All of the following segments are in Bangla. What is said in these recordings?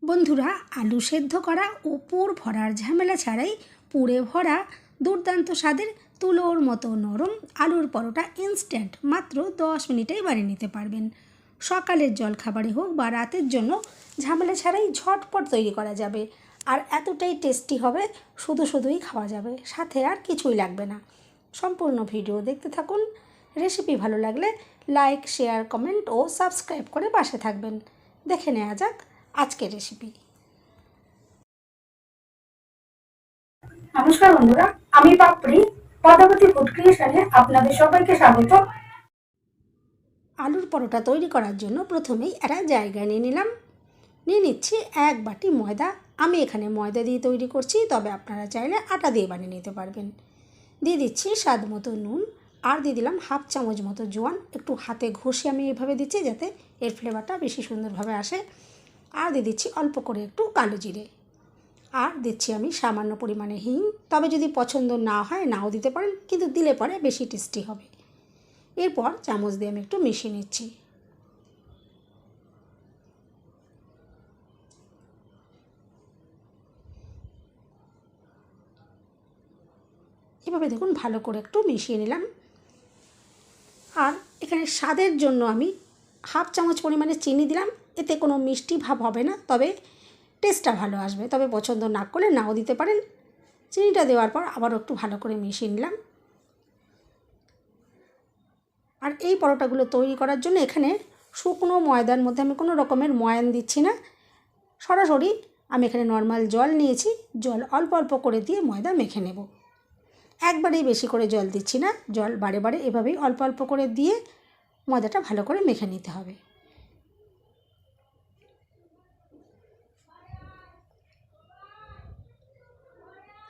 বন্ধুরা, আলু সেদ্ধ করা ও পুর ভরার ঝামেলা ছাড়াই পুরে ভরা দুর্দান্ত স্বাদের তুলোর মতো নরম আলুর পরোটা ইনস্ট্যান্ট মাত্র 10 মিনিটেই বানিয়ে নিতে পারবেন। সকালের জলখাবারে হোক বা রাতের জন্য ঝামেলা ছাড়াই ঝটপট তৈরি করা যাবে। আর এতটাই টেস্টি হবে, শুধুই খাওয়া যাবে, সাথে আর কিছুই লাগবে না। সম্পূর্ণ ভিডিও দেখতে থাকুন। রেসিপি ভালো লাগলে লাইক, শেয়ার, কমেন্ট ও সাবস্ক্রাইব করে পাশে থাকবেন। দেখে নেওয়া যাক আজকের রেসিপি। নমস্কার বন্ধুরা, আমি পাপড়ি পদ্মাবতী ফুড ক্রিয়েশনে আপনাদের সবাইকে স্বাগত। আলুর পরোটা তৈরি করার জন্য প্রথমেই একটা জায়গা নিয়ে নিচ্ছি 1 বাটি ময়দা। আমি এখানে ময়দা দিয়ে তৈরি করছি, তবে আপনারা চাইলে আটা দিয়ে বানিয়ে নিতে পারবেন। দিয়ে দিচ্ছি স্বাদ মতো নুন, আর দিয়ে দিলাম 1/2 চামচ মতো জোয়ান। একটু হাতে ঘষে আমি এভাবে দিচ্ছি যাতে এর ফ্লেভারটা বেশি সুন্দরভাবে আসে। আর দিয়ে দিচ্ছি অল্প করে একটু কালো জিরে, আর দিচ্ছি আমি সামান্য পরিমাণে হিং। তবে যদি পছন্দ না হয় নাও দিতে পারেন, কিন্তু দিলে পরে বেশি টেস্টি হবে। এরপর চামচ দিয়ে আমি একটু মিশিয়ে নিচ্ছি। এভাবে দেখুন ভালো করে একটু মিশিয়ে নিলাম। আর এখানে স্বাদের জন্য আমি 1/2 চামচ পরিমাণে চিনি দিলাম। এতে কোনো মিষ্টি ভাব হবে না, তবে টেস্টটা ভালো আসবে। তবে পছন্দ না করলে নাও দিতে পারেন। চিনিটা দেওয়ার পর আবারও একটু ভালো করে মিশিয়ে নিলাম। আর এই পরোটাগুলো তৈরি করার জন্য এখানে শুকনো ময়দার মধ্যে আমি কোনো রকমের ময়ান দিচ্ছি না। সরাসরি আমি এখানে নর্মাল জল নিয়েছি, জল অল্প অল্প করে দিয়ে ময়দা মেখে নেব। একবারেই বেশি করে জল দিচ্ছি না, জল বারে বারে এভাবেই অল্প অল্প করে দিয়ে ময়দাটা ভালো করে মেখে নিতে হবে।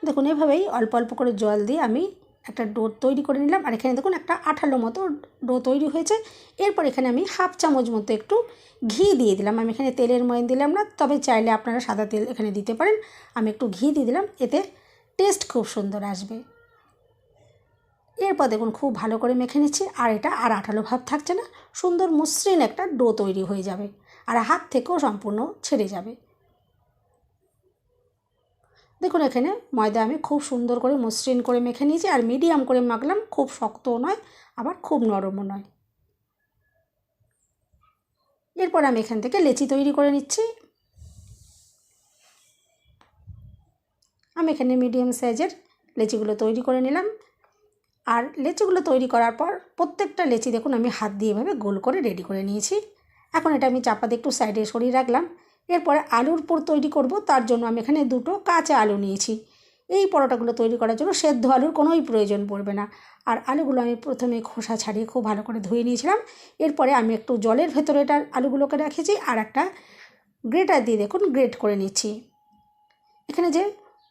দেখুন এভাবেই অল্প অল্প করে জল দিয়ে আমি একটা ডো তৈরি করে নিলাম। আর এখানে দেখুন একটা আঠালো মতো ডো তৈরি হয়েছে। এরপর এখানে আমি 1/2 চামচ মতো একটু ঘি দিয়ে দিলাম। আমি এখানে তেলের ময়ান দিলাম না, তবে চাইলে আপনারা সাদা তেল এখানে দিতে পারেন। আমি একটু ঘি দিয়ে দিলাম, এতে টেস্ট খুব সুন্দর আসবে। এরপর দেখুন খুব ভালো করে মেখে নিচ্ছি, আর এটা আর আঠালো ভাব থাকছে না, সুন্দর মসৃণ একটা ডো তৈরি হয়ে যাবে, আর হাত থেকেও সম্পূর্ণ ছেড়ে যাবে। দেখুন এখানে ময়দা আমি খুব সুন্দর করে মসৃণ করে মেখে নিয়েছি, আর মিডিয়াম করে মাখলাম, খুব শক্তও নয় আবার খুব নরমও নয়। এরপর আমি এখান থেকে লেচি তৈরি করে নিচ্ছি। আমি এখানে মিডিয়াম সাইজের লেচিগুলো তৈরি করে নিলাম। আর লেচিগুলো তৈরি করার পর প্রত্যেকটা লেচি দেখুন আমি হাত দিয়ে এভাবে গোল করে রেডি করে নিয়েছি। এখন এটা আমি চাপা দিয়ে একটু সাইডে সরিয়ে রাখলাম। এরপরে আলুর পুর তৈরি করব, তার জন্য আমি এখানে 2টো কাঁচা আলু নিয়েছি। এই পরোটাগুলো তৈরি করার জন্য সেদ্ধ আলুর কোনোই প্রয়োজন পড়বে না। আর আলুগুলো আমি প্রথমে খোসা ছাড়িয়ে খুব ভালো করে ধুয়ে নিয়েছিলাম। এরপরে আমি একটু জলের ভেতরে এটা আলুগুলোকে রেখেছি, আর একটা গ্রেটার দিয়ে দেখুন গ্রেট করে নিচ্ছি। এখানে যে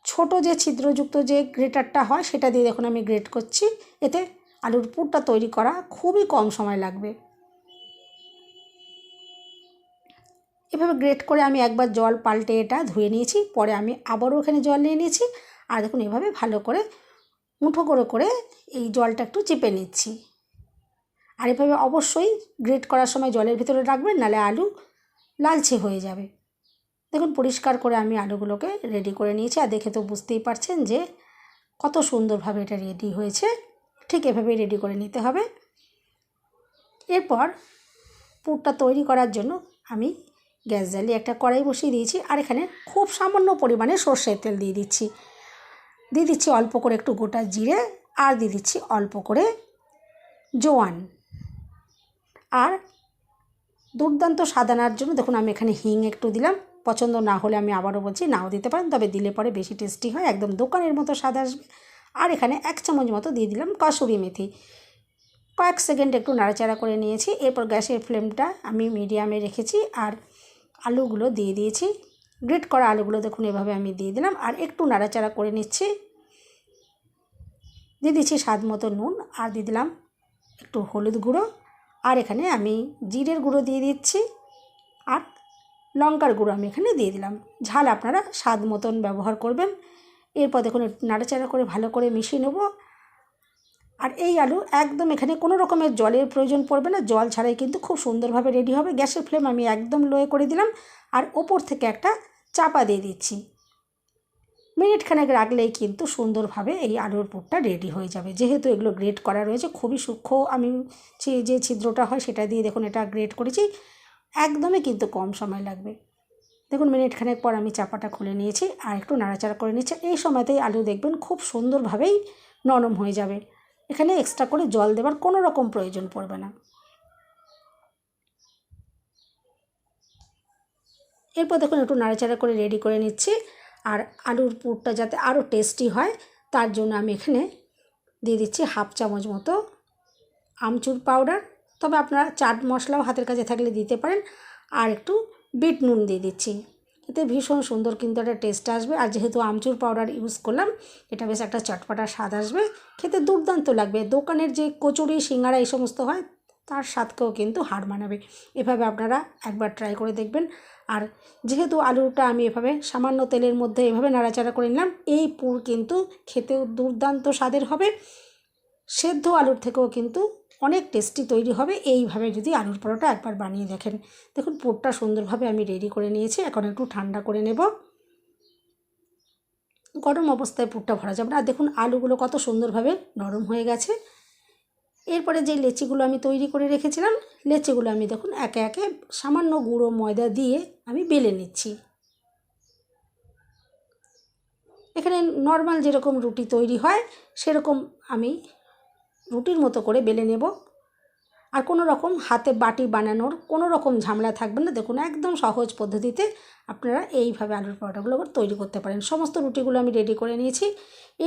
ছোট যে ছিদ্রযুক্ত যে গ্রেটারটা হয় সেটা দিয়ে দেখুন আমি গ্রেট করছি। এতে আলুর পুরটা তৈরি করা খুবই কম সময় লাগবে। এভাবে গ্রেট করে আমি একবার জল পাল্টে এটা ধুয়ে নিয়েছি, পরে আমি আবারও এখানে জল নিয়ে নিয়েছি। আর দেখুন এভাবে ভালো করে মুঠো করে এই জলটা একটু চেপে নিচ্ছি। আর এভাবে অবশ্যই গ্রেট করার সময় জলের ভিতরে রাখবেন, নাহলে আলু লালচে হয়ে যাবে। দেখুন পরিষ্কার করে আমি আলুগুলোকে রেডি করে নিয়েছি, আর দেখে তো বুঝতেই পারছেন যে কত সুন্দরভাবে এটা রেডি হয়েছে। ঠিক এভাবেই রেডি করে নিতে হবে। এরপর পুরটা তৈরি করার জন্য আমি গ্যাস জ্বালিয়ে একটা কড়াই বসিয়ে দিয়েছি, আর এখানে খুব সামান্য পরিমাণে সর্ষের তেল দিয়ে দিচ্ছি অল্প করে একটু গোটা জিরে, আর দিয়ে দিচ্ছি অল্প করে জোয়ান। আর দুর্দান্ত স্বাদ আনার জন্য দেখুন আমি এখানে হিং একটু দিলাম। পছন্দ না হলে আমি আবারও বলছি নাও দিতে পারেন, তবে দিলে পরে বেশি টেস্টি হয়, একদম দোকানের মতো স্বাদ আসবে। আর এখানে 1 চামচ মতো দিয়ে দিলাম কসুরি মেথি। কয়েক সেকেন্ড একটু নাড়াচাড়া করে নিয়েছি। এরপর গ্যাসের ফ্লেমটা আমি মিডিয়ামে রেখেছি, আর আলুগুলো দিয়ে দিয়েছি। গ্রেট করা আলুগুলো দেখুন এভাবে আমি দিয়ে দিলাম, আর একটু নাড়াচাড়া করে নিচ্ছি। দিয়ে দিচ্ছি স্বাদ মতো নুন, আর দিয়ে দিলাম একটু হলুদ গুঁড়ো, আর এখানে আমি জিরের গুঁড়ো দিয়ে দিচ্ছি, আর লঙ্কার গুঁড়ো আমি এখানে দিয়ে দিলাম। ঝাল আপনারা স্বাদ মতন ব্যবহার করবেন। এরপর দেখুন নাড়াচাড়া করে ভালো করে মিশিয়ে নেব। আর এই আলু একদম এখানে কোনো রকমের জলের প্রয়োজন পড়বে না, জল ছাড়াই কিন্তু খুব সুন্দরভাবে রেডি হবে। গ্যাসের ফ্লেম আমি একদম লোয়ে করে দিলাম, আর ওপর থেকে একটা চাপা দিয়ে দিচ্ছি। মিনিট খানেক রাখলেই কিন্তু সুন্দরভাবে এই আলুর পুরটা রেডি হয়ে যাবে। যেহেতু এগুলো গ্রেট করা রয়েছে, খুবই সূক্ষ্ম আমি যে ছিদ্রটা হয় সেটা দিয়ে দেখুন এটা গ্রেট করেছি, একদমই কিন্তু কম সময় লাগবে। দেখুন মিনিট খানেক পর আমি চাপাটা খুলে নিয়েছি আর একটু নাড়াচাড়া করে নিচ্ছি। এই সময়তেই আলু দেখবেন খুব সুন্দরভাবেই নরম হয়ে যাবে। এখানে এক্সট্রা করে জল দেওয়ার কোনো রকম প্রয়োজন পড়বে না। এরপর দেখুন একটু নাড়াচাড়া করে রেডি করে নিচ্ছি। আর আলুর পুরটা যাতে আরও টেস্টি হয় তার জন্য আমি এখানে দিয়ে দিচ্ছি হাফ চামচ মতো আমচুর পাউডার, তবে আপনারা চাট মশলাও হাতের কাছে থাকলে দিতে পারেন। আর একটু বিট নুন দিয়ে দিচ্ছি, এতে ভীষণ সুন্দর কিন্তু একটা টেস্ট আসবে। আর যেহেতু আমচুর পাউডার ইউজ করলাম, এটা বেশ একটা চটপটা স্বাদ আসবে, খেতে দুর্দান্ত লাগবে। দোকানের যে কচুরি সিঙ্গারা এই সমস্ত হয় তার স্বাদকেও কিন্তু হার মানাবে। এভাবে আপনারা একবার ট্রাই করে দেখবেন। আর যেহেতু আলুটা আমি এভাবে সামান্য তেলের মধ্যে এভাবে নাড়াচাড়া করে নিলাম, এই পুর কিন্তু খেতেও দুর্দান্ত স্বাদের হবে। সেদ্ধ আলুর থেকেও কিন্তু অনেক টেস্টি তৈরি হবে এইভাবে যদি আলুর পরোটা একবার বানিয়ে দেখেন। দেখুন পুরটা সুন্দরভাবে আমি রেডি করে নিয়েছি, এখন একটু ঠান্ডা করে নেব। গরম অবস্থায় পুরটা ভরা যাবে না। আর দেখুন আলুগুলো কত সুন্দরভাবে নরম হয়ে গেছে। এরপরে যে লেচিগুলো আমি তৈরি করে রেখেছিলাম, লেচিগুলো আমি দেখুন একে একে সামান্য গুঁড়ো ময়দা দিয়ে আমি বেলে নিচ্ছি। এখানে নর্মাল যেরকম রুটি তৈরি হয় সেরকম আমি রুটির মতো করে বেলে নেব। আর কোনো রকম হাতে বাটি বানানোর কোনো রকম ঝামেলা থাকবে না। দেখুন একদম সহজ পদ্ধতিতে আপনারা এইভাবে আলুর পরোটাগুলো তৈরি করতে পারেন। সমস্ত রুটিগুলো আমি রেডি করে নিয়েছি।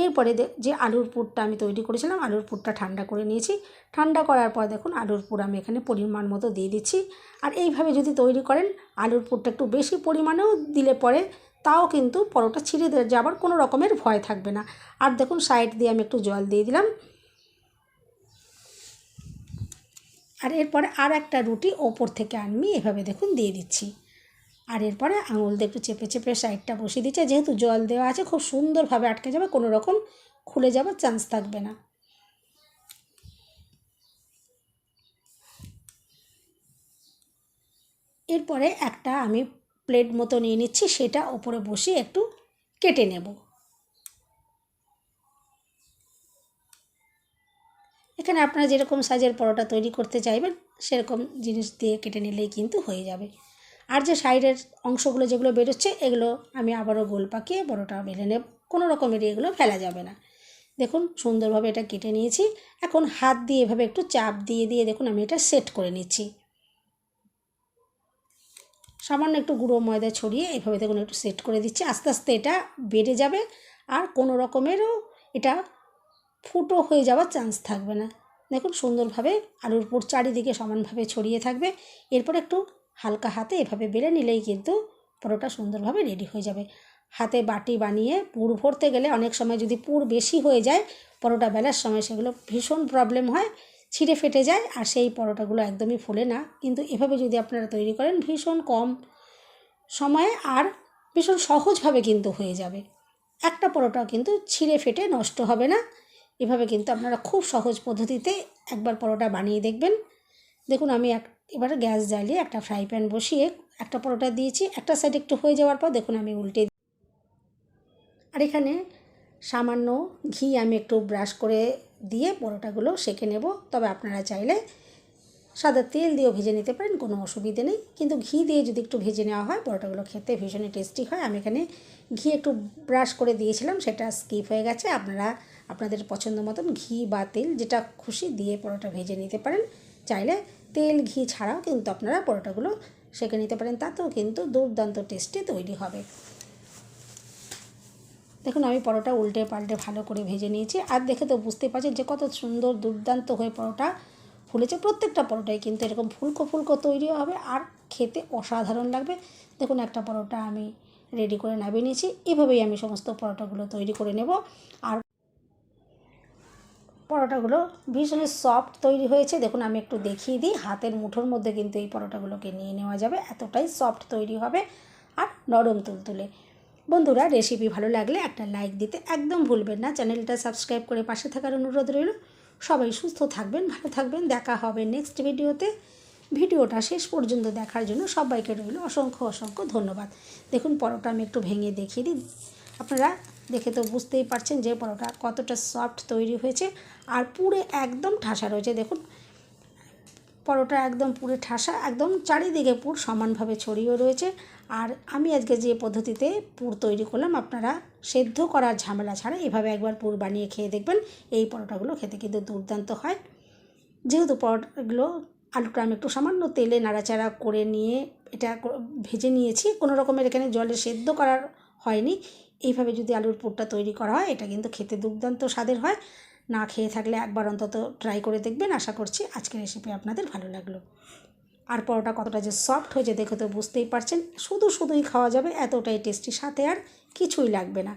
এরপরে যে আলুর পুরটা আমি তৈরি করেছিলাম, আলুর পুরটা ঠান্ডা করে নিয়েছি। ঠান্ডা করার পর দেখুন আলুর পুর আমি এখানে পরিমাণ মতো দিয়ে দিচ্ছি। আর এইভাবে যদি তৈরি করেন, আলুর পুরটা একটু বেশি পরিমাণেও দিলে পরে তাও কিন্তু পরোটা ছিঁড়ে যাবার কোনো রকমের ভয় থাকবে না। আর দেখুন সাইড দিয়ে আমি একটু জল দিয়ে দিলাম। আর এরপরে আর একটা রুটি ওপর থেকে আমি এভাবে দেখুন দিয়ে দিচ্ছি। আর এরপরে আঙুল দিয়ে একটু চেপে চেপে সাইডটা বসিয়ে দিচ্ছে। যেহেতু জল দেওয়া আছে খুব সুন্দরভাবে আটকে যাবে, কোনো রকম খুলে যাওয়ার চান্স থাকবে না। এরপরে একটা আমি প্লেট মতো নিয়ে নিচ্ছি, সেটা ওপরে বসিয়ে একটু কেটে নেব। এখানে আপনারা যেরকম সাইজের পরোটা তৈরি করতে চাইবেন সেরকম জিনিস দিয়ে কেটে নিলেই কিন্তু হয়ে যাবে। আর যে সাইডের অংশগুলো যেগুলো বেরোচ্ছে এগুলো আমি আবারও গোল পাকিয়ে পরোটা বেলে নেব, কোনো রকমেরই এগুলো ফেলা যাবে না। দেখুন সুন্দরভাবে এটা কেটে নিয়েছি। এখন হাত দিয়ে এভাবে একটু চাপ দিয়ে দিয়ে দেখুন আমি এটা সেট করে নিচ্ছি। সামান্য একটু গুঁড়ো ময়দা ছড়িয়ে এভাবে দেখুন একটু সেট করে দিচ্ছি। আস্তে আস্তে এটা বেড়ে যাবে আর কোনো রকমেরও এটা ফুটো হয়ে যাওয়ার চান্স থাকবে না। দেখুন সুন্দরভাবে আলুর পুর চারিদিকে সমানভাবে ছড়িয়ে থাকবে। এরপর একটু হালকা হাতে এভাবে বেলে নিলেই কিন্তু পরোটা সুন্দরভাবে রেডি হয়ে যাবে। হাতে বাটি বানিয়ে পুর ভরতে গেলে অনেক সময় যদি পুর বেশি হয়ে যায় পরোটা বেলার সময় সেগুলো ভীষণ প্রবলেম হয়, ছিঁড়ে ফেটে যায় আর সেই পরোটাগুলো একদমই ফোলে না। কিন্তু এভাবে যদি আপনারা তৈরি করেন ভীষণ কম সময়ে আর ভীষণ সহজভাবে কিন্তু হয়ে যাবে। একটা পরোটাও কিন্তু ছিঁড়ে ফেটে নষ্ট হবে না। এভাবে কিন্তু আপনারা খুব সহজ পদ্ধতিতে একবার পরোটা বানিয়ে দেখবেন। দেখুন আমি এবারে গ্যাস জ্বালিয়ে একটা ফ্রাই প্যান বসিয়ে একটা পরোটা দিয়েছি। একটা সাইড একটু হয়ে যাওয়ার পর দেখুন আমি উল্টে আর এখানে সামান্য ঘি আমি একটু ব্রাশ করে দিয়ে পরোটাগুলো সেঁকে নেব। তবে আপনারা চাইলে সাদা তেল দিয়েও ভেজে নিতে পারেন, কোনো অসুবিধে নেই। কিন্তু ঘি দিয়ে যদি একটু ভেজে নেওয়া হয় পরোটাগুলো খেতে ভীষণই টেস্টি হয়। আমি এখানে ঘি একটু ব্রাশ করে দিয়েছিলাম, সেটা স্কিপ হয়ে গেছে। আপনারা আপনাদের পছন্দ মতন ঘি বা তেল যেটা খুশি দিয়ে পরোটা ভেজে নিতে পারেন। চাইলে তেল ঘি ছাড়াও কিন্তু আপনারা পরোটাগুলো সেঁকে নিতে পারেন, তাতেও কিন্তু দুর্দান্ত টেস্টি তৈরি হবে। দেখুন আমি পরোটা উল্টে পাল্টে ভালো করে ভেজে নিয়েছি। আর দেখে তো বুঝতে পারছেন যে কত সুন্দর দুর্দান্ত হয়ে পরোটা ফুলেছে। প্রত্যেকটা পরোটাই কিন্তু এরকম ফুলকো ফুলকো তৈরি হবে আর খেতে অসাধারণ লাগবে। দেখুন একটা পরোটা আমি রেডি করে নামিয়ে নিয়েছি। এভাবেই আমি সমস্ত পরোটাগুলো তৈরি করে নেব। আর পরোটাগুলো ভীষণ সফট তৈরি হয়েছে। দেখুন আমি একটু দেখিয়ে দিই, হাতের মুঠোর মধ্যে কিন্তু এই পরোটাগুলোকে নিয়ে নেওয়া যাবে, এতটাই সফট তৈরি হবে আর নরম তুলতুলে। বন্ধুরা রেসিপি ভালো লাগলে একটা লাইক দিতে একদম ভুলবেন না। চ্যানেলটা সাবস্ক্রাইব করে পাশে থাকার অনুরোধ রইল। সবাই সুস্থ থাকবেন, ভালো থাকবেন। দেখা হবে নেক্সট ভিডিওতে। ভিডিওটা শেষ পর্যন্ত দেখার জন্য সবাইকে রইল অসংখ্য অসংখ্য ধন্যবাদ। দেখুন পরোটা আমি একটু ভেঙে দেখিয়ে দিই। আপনারা দেখে তো বুঝতেই পারছেন যে পরোটা কতটা সফট তৈরি হয়েছে আর পুরো একদম ঠাসা রয়েছে। দেখুন পরোটা একদম পুরো ঠাসা, একদম চারিদিকে পুর সমানভাবে ছড়িয়ে রয়েছে। আর আমি আজকে যে পদ্ধতিতে পুর তৈরি করলাম, আপনারা সেদ্ধ করার ঝামেলা ছাড়া এভাবে একবার পুর বানিয়ে খেয়ে দেখবেন। এই পরোটাগুলো খেতে কিন্তু দুর্দান্ত হয়। যেহেতু পরোটাগুলো আলুটা আমি একটু সামান্য তেলে নাড়াচাড়া করে নিয়ে এটা ভেজে নিয়েছি, কোনো রকমের এখানে জলে সেদ্ধ করার হয়নি। এইভাবে যদি আলুর পুরটা তৈরি করা হয় এটা কিন্তু খেতে দুর্দান্ত স্বাদের হয়। না খেয়ে থাকলে একবার অন্তত ট্রাই করে দেখবেন। আশা করছি আজকের রেসিপি আপনাদের ভালো লাগলো। আর পরোটা কতটা যে সফট হয়েছে দেখে তো বুঝতেই পারছেন। শুধুই খাওয়া যাবে, এতটাই টেস্টি, সাথে আর কিছুই লাগবে না।